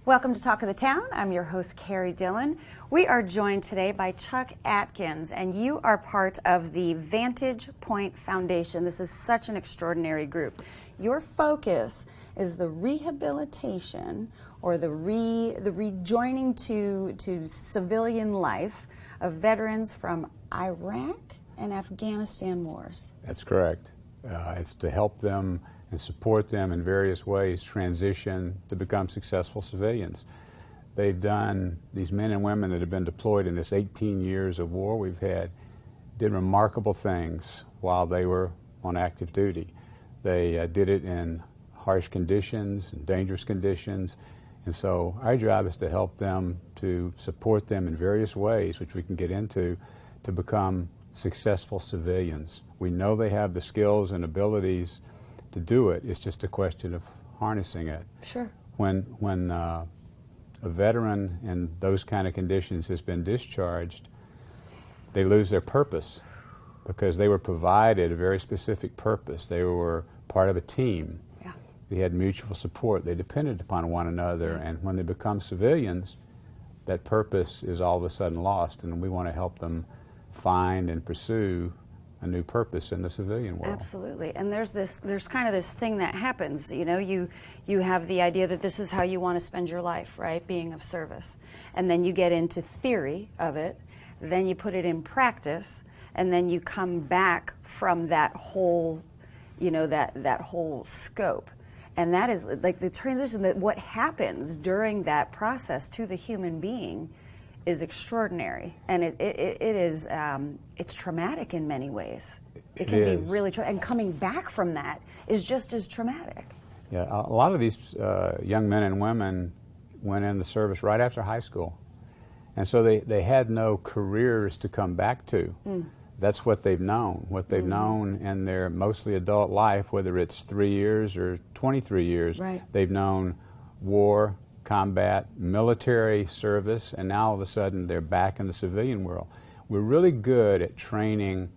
Welcome to Talk of the Town. I'm your host, Carrie Dillon. We are joined today by Chuck Atkins, and you are part of the Vantage Point Foundation. This is such an extraordinary group. Your focus is the rehabilitation or the rejoining to civilian life of veterans from Iraq and Afghanistan wars. That's correct. It's to help them and support them in various ways transition to become successful civilians. They've done, these men and women that have been deployed in this 18 years of war we've had, did remarkable things while they were on active duty. They did it in harsh conditions and dangerous conditions, and so our job is to help them, to support them in various ways, which we can get into, to become successful civilians. We know they have the skills and abilities to do it. It's just a question of harnessing it. Sure. When a veteran in those kind of conditions has been discharged, they lose their purpose because they were provided a very specific purpose. They were part of a team. Yeah. They had mutual support. They depended upon one another. And when they become civilians, that purpose is all of a sudden lost, and we want to help them find and pursue a new purpose in the civilian world. Absolutely. And there's kind of this thing that happens, you know, you have the idea that this is how you want to spend your life, right, being of service. And then you get into theory of it, then you put it in practice, and then you come back from that whole, you know, that whole scope. And that is like the transition, that what happens during that process to the human being is extraordinary, and it is it's traumatic in many ways. It can be really and coming back from that is just as traumatic. Yeah, a lot of these young men and women went in the service right after high school, and so they had no careers to come back to. That's what they've known. What they've known in their mostly adult life, whether it's 3 years or 23 years, right. They've known war, combat, military service, and now all of a sudden they're back in the civilian world. We're really good at training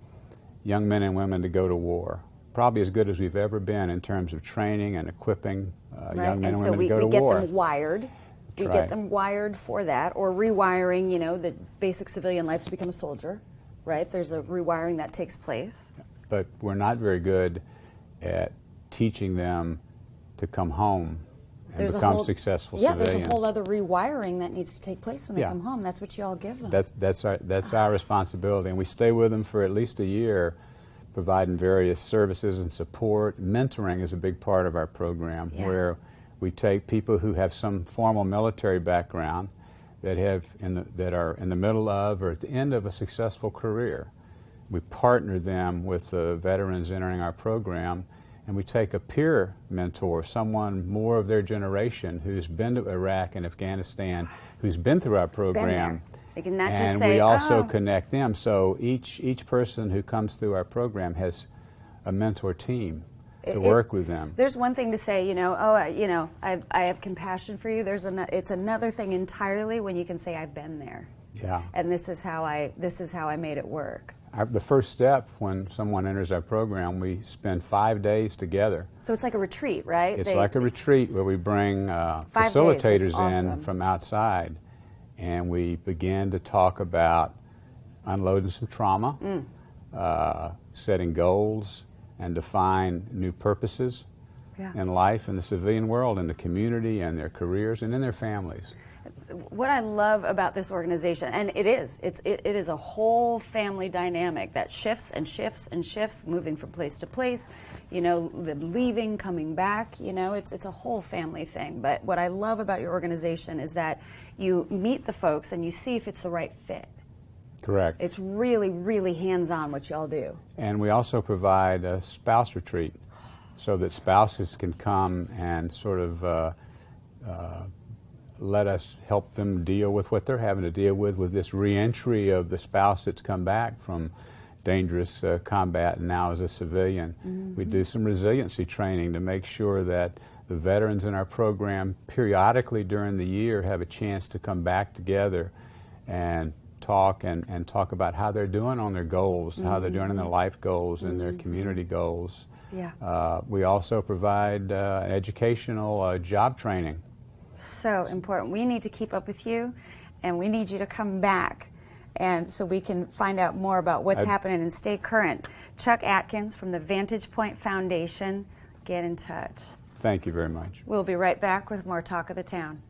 young men and women to go to war. Probably as good as we've ever been in terms of training and equipping young men and women to go to war. And so we get them wired. We Right. get them wired for that, or rewiring, you know, the basic civilian life to become a soldier, right? There's a rewiring that takes place. But we're not very good at teaching them to come home and become successful civilians. There's a whole other rewiring that needs to take place when they come home. That's what you all give them. That's our responsibility, and we stay with them for at least a year, providing various services and support. Mentoring is a big part of our program, where we take people who have some formal military background that are in the middle of or at the end of a successful career. We partner them with the veterans entering our program, and we take a peer mentor, someone more of their generation who's been to Iraq and Afghanistan, who's been through our program. They can not just and say, we also connect them. So each person who comes through our program has a mentor team to work with them. There's one thing to say, you know, I have compassion for you. It's another thing entirely when you can say, I've been there. Yeah. And this is how I made it work. The first step when someone enters our program, we spend 5 days together. So it's like a retreat, right? It's like a retreat where we bring facilitators in from outside, and we begin to talk about unloading some trauma, setting goals, and define new purposes in life, in the civilian world, in the community, and their careers, and in their families. What I love about this organization, and it is a whole family dynamic that shifts and shifts and shifts, moving from place to place, you know, leaving, coming back, you know, it's a whole family thing. But what I love about your organization is that you meet the folks and you see if it's the right fit. Correct. It's really, really hands-on what y'all do. And we also provide a spouse retreat so that spouses can come and sort of let us help them deal with what they're having to deal with this reentry of the spouse that's come back from dangerous combat and now as a civilian. We do some resiliency training to make sure that the veterans in our program periodically during the year have a chance to come back together and talk about how they're doing on their goals, how they're doing in their life goals and their community goals. Yeah. We also provide educational job training So important. We need to keep up with you, and we need you to come back, and so we can find out more about what's happening and stay current. Chuck Atkins from the Vantage Point Foundation, get in touch. Thank you very much. We'll be right back with more Talk of the Town.